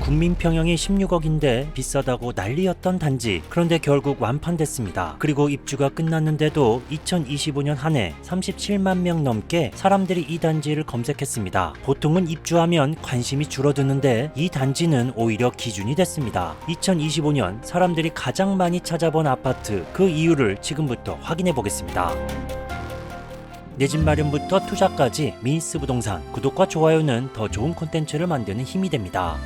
국민평형이 16억인데 비싸다고 난리였던 단지. 그런데 결국 완판됐습니다. 그리고 입주가 끝났는데도 2025년 한 해 37만 명 넘게 사람들이 이 단지를 검색했습니다. 보통은 입주하면 관심이 줄어드는데 이 단지는 오히려 기준이 됐습니다. 2025년 사람들이 가장 많이 찾아본 아파트, 그 이유를 지금부터 확인해 보겠습니다. 내 집 마련부터 투자까지 미니스 부동산. 구독과 좋아요는 더 좋은 콘텐츠를 만드는 힘이 됩니다.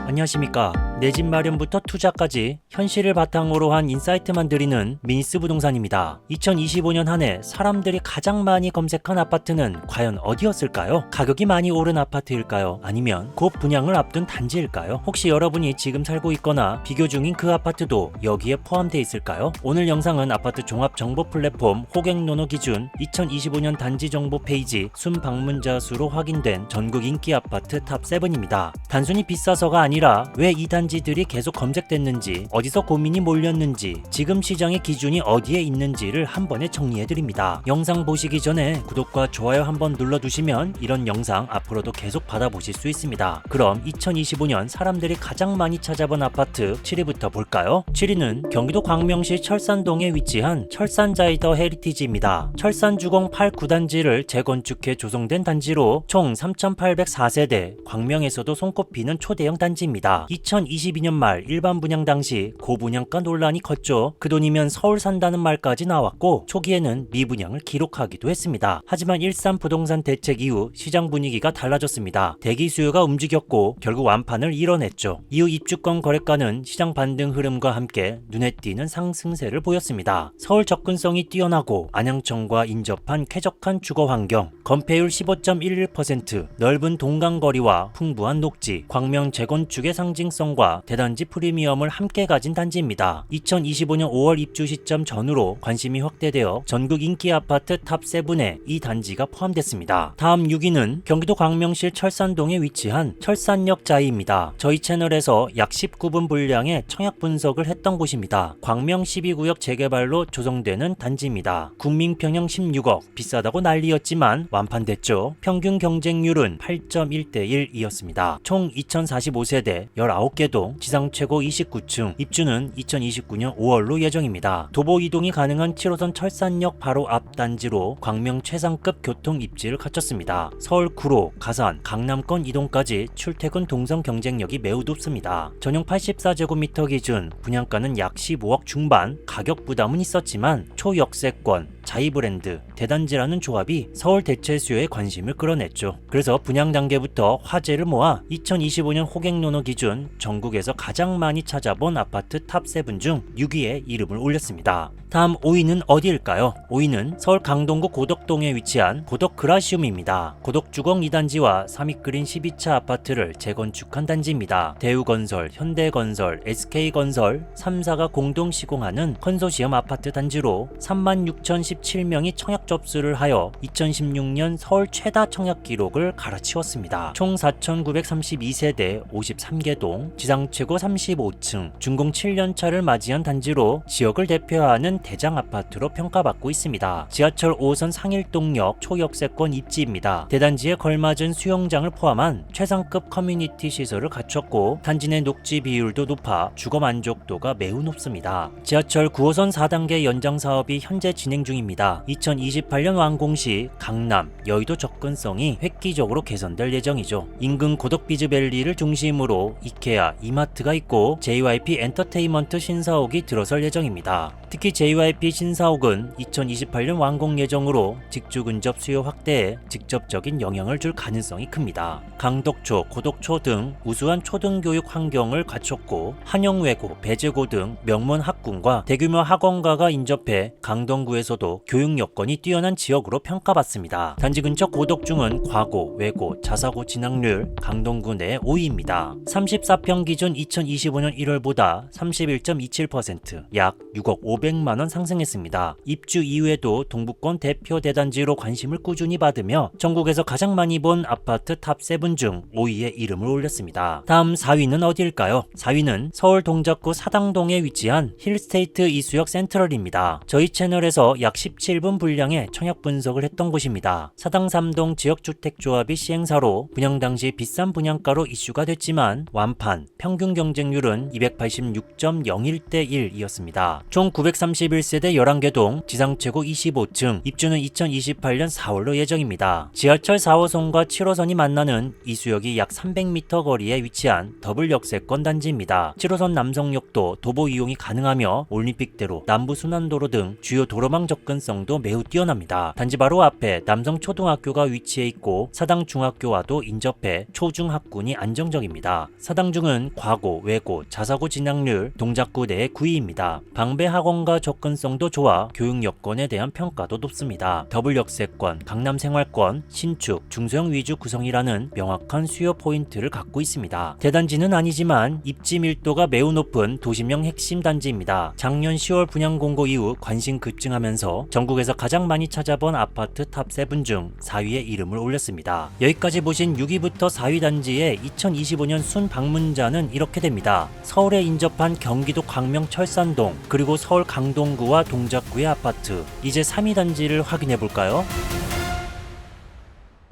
안녕하십니까. 내 집 마련부터 투자까지 현실을 바탕으로 한 인사이트만 드리는 미니스 부동산입니다. 2025년 한 해 사람들이 가장 많이 검색한 아파트는 과연 어디였을까요? 가격이 많이 오른 아파트일까요? 아니면 곧 분양을 앞둔 단지일까요? 혹시 여러분이 지금 살고 있거나 비교 중인 그 아파트도 여기에 포함되어 있을까요? 오늘 영상은 아파트 종합 정보 플랫폼 호갱노노 기준 2025년 단지 정보 페이지 순 방문자 수로 확인된 전국 인기 아파트 탑7입니다. 단순히 비싸서가 아니라 왜 이 단지들이 계속 검색됐는지, 어디서 고민이 몰렸는지, 지금 시장의 기준이 어디에 있는지를 한 번에 정리해드립니다. 영상 보시기 전에 구독과 좋아요 한번 눌러두시면 이런 영상 앞으로도 계속 받아보실 수 있습니다. 그럼 2025년 사람들이 가장 많이 찾아본 아파트 7위부터 볼까요? 7위는 경기도 광명시 철산동에 위치한 철산자이더 헤리티지입니다. 철산주공 8, 9단지를 재건축해 조성된 단지로 총 3,804세대, 광명에서도 손꼽히는 초대형 단지입니다. 2022년 말 일반 분양 당시 고분양가 논란이 컸죠. 그 돈이면 서울 산다는 말까지 나왔고 초기에는 미분양을 기록하기도 했습니다. 하지만 일산 부동산 대책 이후 시장 분위기가 달라졌습니다. 대기 수요가 움직였고 결국 완판을 이뤄냈죠. 이후 입주권 거래가는 시장 반등 흐름과 함께 눈에 띄는 상승세를 보였습니다. 서울 접근성이 뛰어나고 안양청과 인접한 쾌적한 주거 환경, 건폐율 15.11%, 넓은 동강거리와 풍부한 녹지, 광명 재건축의 상징성과 대단지 프리미엄을 함께 가진 단지입니다. 2025년 5월 입주 시점 전후로 관심이 확대되어 전국 인기 아파트 탑7에 이 단지가 포함됐습니다. 다음 6위는 경기도 광명시 철산동에 위치한 철산역 자이입니다. 저희 채널에서 약 19분 분량의 청약 분석을 했던 곳입니다. 광명 12구역 재개발로 조성되는 단지입니다. 국민평형 16억, 비싸다고 난리였지만 완판됐죠. 평균 경쟁률은 8.1대1이었습니다. 총 2045세대 19개 동, 지상 최고 29층, 입주는 2029년 5월로 예정입니다. 도보 이동이 가능한 7호선 철산역 바로 앞 단지로 광명 최상급 교통 입지를 갖췄습니다. 서울 구로, 가산, 강남권 이동까지 출퇴근 동선 경쟁력이 매우 높습니다. 전용 84제곱미터 기준 분양가는 약 15억 중반, 가격 부담은 있었지만 초역세권, 자이브랜드, 대단지라는 조합이 서울 대체 수요에 관심을 끌어냈죠. 그래서 분양 단계부터 화제를 모아 2025년 호갱노노 기준 전국에서 가장 많이 찾아본 아파트 탑7 중 6위에 이름을 올렸습니다. 다음 5위는 어디일까요? 5위는 서울 강동구 고덕동에 위치한 고덕그라시움입니다. 고덕주공 2단지와 삼익그린 12차 아파트를 재건축한 단지입니다. 대우건설, 현대건설, SK건설 3사가 공동 시공하는 컨소시엄 아파트 단지로 36,017명이 청약 접수를 하여 2016년 서울 최다 청약 기록을 갈아치웠습니다. 총 4,932세대 53개 동, 지상 최고 35층, 준공 7년차를 맞이한 단지로 지역을 대표하는 대장 아파트로 평가받고 있습니다. 지하철 5호선 상일동역 초역세권 입지입니다. 대단지에 걸맞은 수영장을 포함한 최상급 커뮤니티 시설을 갖췄고 단지 내 녹지 비율도 높아 주거 만족도가 매우 높습니다. 지하철 9호선 4단계 연장 사업이 현재 진행 중입니다. 2028년 완공 시 강남, 여의도 접근성이 획기적으로 개선될 예정이죠. 인근 고덕비즈밸리를 중심으로 이케아, 이마트가 있고 JYP 엔터테인먼트 신사옥이 들어설 예정입니다. 특히 JYP 신사옥은 2028년 완공 예정으로 직주 근접 수요 확대에 직접적인 영향을 줄 가능성이 큽니다. 강덕초, 고덕초 등 우수한 초등교육 환경을 갖췄고 한영외고, 배재고 등 명문 학군과 대규모 학원가가 인접해 강동구에서도 교육 여건이 뛰어난 지역으로 평가받습니다. 단지 근처 고덕중은 과고, 외고, 자사고 진학률 강동구 내 5위입니다. 34평 기준 2025년 1월보다 31.27%, 약 6억 900만 원 상승했습니다. 입주 이후에도 동부권 대표 대단지로 관심을 꾸준히 받으며 전국에서 가장 많이 본 아파트 탑 7 중 5위에 이름을 올렸습니다. 다음 4위는 어디일까요? 4위는 서울 동작구 사당동에 위치한 힐스테이트 이수역 센트럴입니다. 저희 채널에서 약 17분 분량의 청약 분석을 했던 곳입니다. 사당 3동 지역주택조합이 시행사로 분양 당시 비싼 분양가로 이슈가 됐지만 완판, 평균 경쟁률은 286.01대 1이었습니다. 총 931세대 11개 동, 지상 최고 25층, 입주는 2028년 4월로 예정입니다. 지하철 4호선과 7호선이 만나는 이수역이 약 300m 거리에 위치한 더블 역세권 단지입니다. 7호선 남성역도 도보 이용이 가능하며 올림픽대로, 남부순환도로 등 주요 도로망 접근성도 매우 뛰어납니다. 단지 바로 앞에 남성초등학교가 위치해 있고 사당중학교와도 인접해 초중학군이 안정적입니다. 사당중은 과고, 외고, 자사고 진학률 동작구 내의 9위입니다. 방배 학원과 접근성도 좋아 교육 여건에 대한 평가도 높습니다. 더블 역세권, 강남 생활권, 신축, 중소형 위주 구성이라는 명확한 수요 포인트를 갖고 있습니다. 대단지는 아니지만 입지 밀도가 매우 높은 도심형 핵심 단지입니다. 작년 10월 분양 공고 이후 관심 급증하면서 전국에서 가장 많이 찾아본 아파트 탑 7 중 4위에 이름을 올렸습니다. 여기까지 보신 6위부터 4위 단지의 2025년 순 방문자는 이렇게 됩니다. 서울에 인접한 경기도 광명 철산동, 그리고 서울 강동구와 동작구의 아파트. 이제 3위 단지를 확인해 볼까요?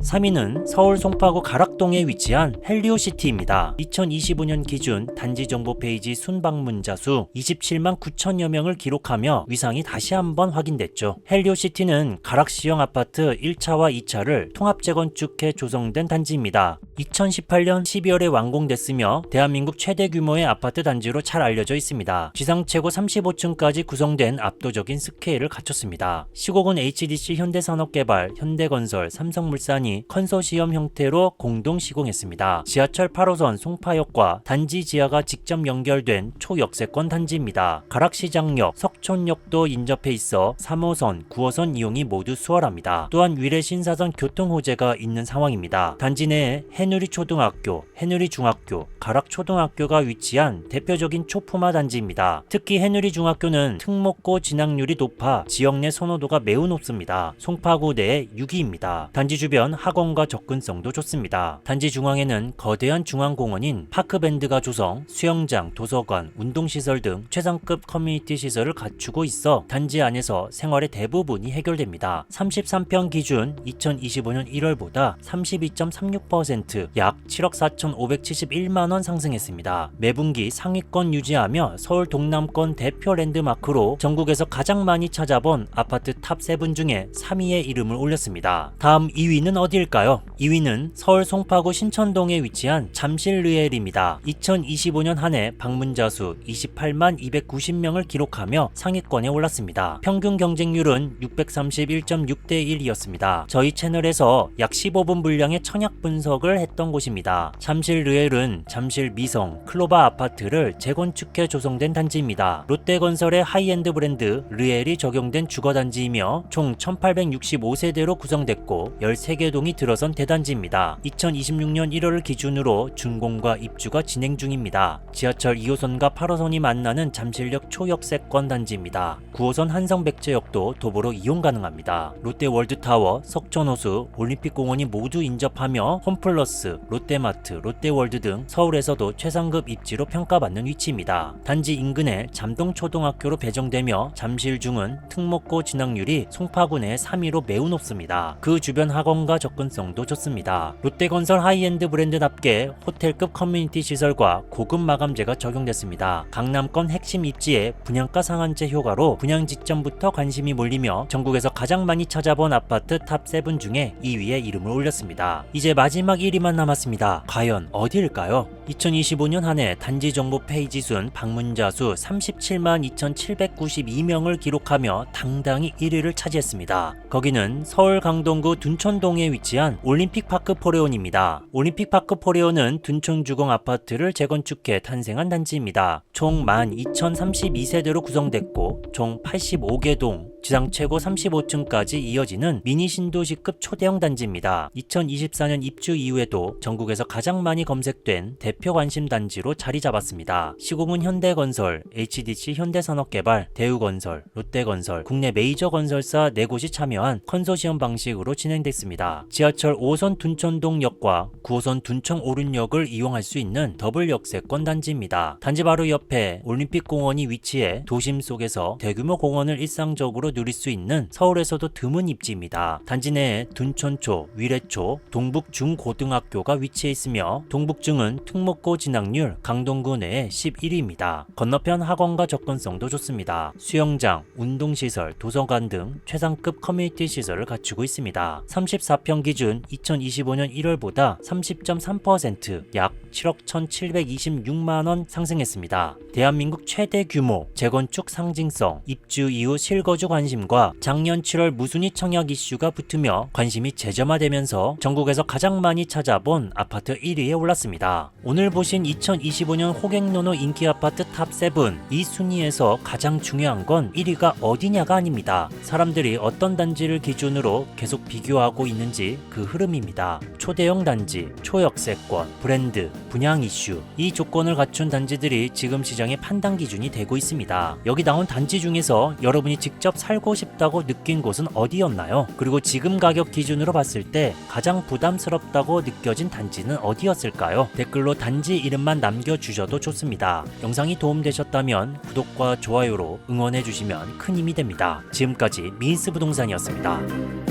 3위는 서울 송파구 가락동에 위치한 헬리오시티입니다. 2025년 기준 단지 정보 페이지 순방문자 수 27만 9천여 명을 기록하며 위상이 다시 한번 확인됐죠. 헬리오시티는 가락시형 아파트 1차와 2차를 통합 재건축해 조성된 단지입니다. 2018년 12월에 완공됐으며 대한민국 최대 규모의 아파트 단지로 잘 알려져 있습니다. 지상 최고 35층까지 구성된 압도적인 스케일을 갖췄습니다. 시공은 HDC 현대산업개발, 현대건설, 삼성물산이 컨소시엄 형태로 공동 시공했습니다. 지하철 8호선 송파역과 단지 지하가 직접 연결된 초역세권 단지입니다. 가락시장역, 석촌역도 인접해 있어 3호선, 9호선 이용이 모두 수월합니다. 또한 위례 신사선 교통호재가 있는 상황입니다. 단지 내에 해누리 초등학교, 해누리 중학교, 가락초등학교가 위치한 대표적인 초품화 단지입니다. 특히 해누리 중학교는 특목고 진학률이 높아 지역 내 선호도가 매우 높습니다. 송파구 내에 6위입니다. 단지 주변 학원과 접근성도 좋습니다. 단지 중앙에는 거대한 중앙공원인 파크밴드가 조성, 수영장, 도서관, 운동시설 등 최상급 커뮤니티 시설을 갖추고 있어 단지 안에서 생활의 대부분이 해결됩니다. 33평 기준 2025년 1월보다 32.36% 약 7억 4,571만원 상승했습니다. 매분기 상위권 유지하며 서울 동남권 대표 랜드마크로 전국에서 가장 많이 찾아본 아파트 탑 7 중에 3위에 이름을 올렸습니다. 다음 2위는 어디일까요? 2위는 서울 송파구 신천동에 위치한 잠실르엘입니다. 2025년 한 해 방문자 수 28만 290명을 기록하며 상위권에 올랐습니다. 평균 경쟁률은 631.6대 1이었습니다. 저희 채널에서 약 15분 분량의 청약 분석을 했던 곳입니다. 잠실르엘은 잠실 미성, 클로바 아파트를 재건축해 조성된 단지입니다. 롯데건설의 하이엔드 브랜드 르엘이 적용된 주거단지이며 총 1865세대로 구성됐고 13개 동이 들어선 대단지입니다. 2026년 1월을 기준으로 준공과 입주가 진행 중입니다. 지하철 2호선과 8호선이 만나는 잠실역 초역세권 단지입니다. 9호선 한성백제역도 도보로 이용 가능합니다. 롯데월드타워, 석촌호수, 올림픽공원이 모두 인접하며 홈플러스, 롯데마트, 롯데월드 등 서울에서도 최상급 입지로 평가받는 위치입니다. 단지 인근에 잠동초등학교로 배정되며 잠실중은 특목고 진학률이 송파구 내 3위로 매우 높습니다. 그 주변 학원과 접근성도 좋습니다. 롯데건설 하이엔드 브랜드답게 호텔급 커뮤니티 시설과 고급 마감재가 적용됐습니다. 강남권 핵심 입지에 분양가 상한제 효과로 분양 직전부터 관심이 몰리며 전국에서 가장 많이 찾아본 아파트 탑 7 중에 2위에 이름을 올렸습니다. 이제 마지막 1위만 남았습니다. 과연 어디일까요? 2025년 한 해 단지 정보 페이지 순 방문자 수 37만 2,792명을 기록하며 당당히 1위를 차지했습니다. 거기는 서울 강동구 둔촌동에 위치한 올림픽파크 포레온입니다. 올림픽파크 포레온은 둔촌주공 아파트를 재건축해 탄생한 단지입니다. 총 12,032세대로 구성됐고 총 85개 동, 지상 최고 35층까지 이어지는 미니 신도시급 초대형 단지입니다. 2024년 입주 이후에도 전국에서 가장 많이 검색된 대표 대표 관심 단지로 자리 잡았습니다. 시공은 현대건설, HDC 현대산업개발, 대우건설, 롯데건설, 국내 메이저 건설사 4곳이 참여한 컨소시엄 방식으로 진행됐습니다. 지하철 5호선 둔천동역과 9호선 둔청 오륜역을 이용할 수 있는 더블 역세권 단지입니다. 단지 바로 옆에 올림픽공원이 위치해 도심 속에서 대규모 공원을 일상적으로 누릴 수 있는 서울에서도 드문 입지입니다. 단지 내에 둔천초, 위례초, 동북중고등학교가 위치해 있으며 동북중은 특목고 진학률 강동구 내에 11위입니다. 건너편 학원과 접근성도 좋습니다. 수영장, 운동시설, 도서관 등 최상급 커뮤니티 시설을 갖추고 있습니다. 34평 기준 2025년 1월보다 30.3% 약 7억 1,726만원 상승했습니다. 대한민국 최대 규모, 재건축 상징성, 입주 이후 실거주 관심과 작년 7월 무순위 청약 이슈가 붙으며 관심이 재점화되면서 전국에서 가장 많이 찾아본 아파트 1위에 올랐습니다. 오늘 보신 2025년 호갱노노 인기 아파트 탑7, 이 순위에서 가장 중요한 건 1위가 어디냐가 아닙니다. 사람들이 어떤 단지를 기준으로 계속 비교하고 있는지 그 흐름입니다. 초대형 단지, 초역세권, 브랜드, 분양 이슈, 이 조건을 갖춘 단지들이 지금 시장의 판단 기준이 되고 있습니다. 여기 나온 단지 중에서 여러분이 직접 살고 싶다고 느낀 곳은 어디였나요? 그리고 지금 가격 기준으로 봤을 때 가장 부담스럽다고 느껴진 단지는 어디였을까요? 댓글로 단지 이름만 남겨주셔도 좋습니다. 영상이 도움되셨다면 구독과 좋아요로 응원해주시면 큰 힘이 됩니다. 지금까지 미인스 부동산이었습니다.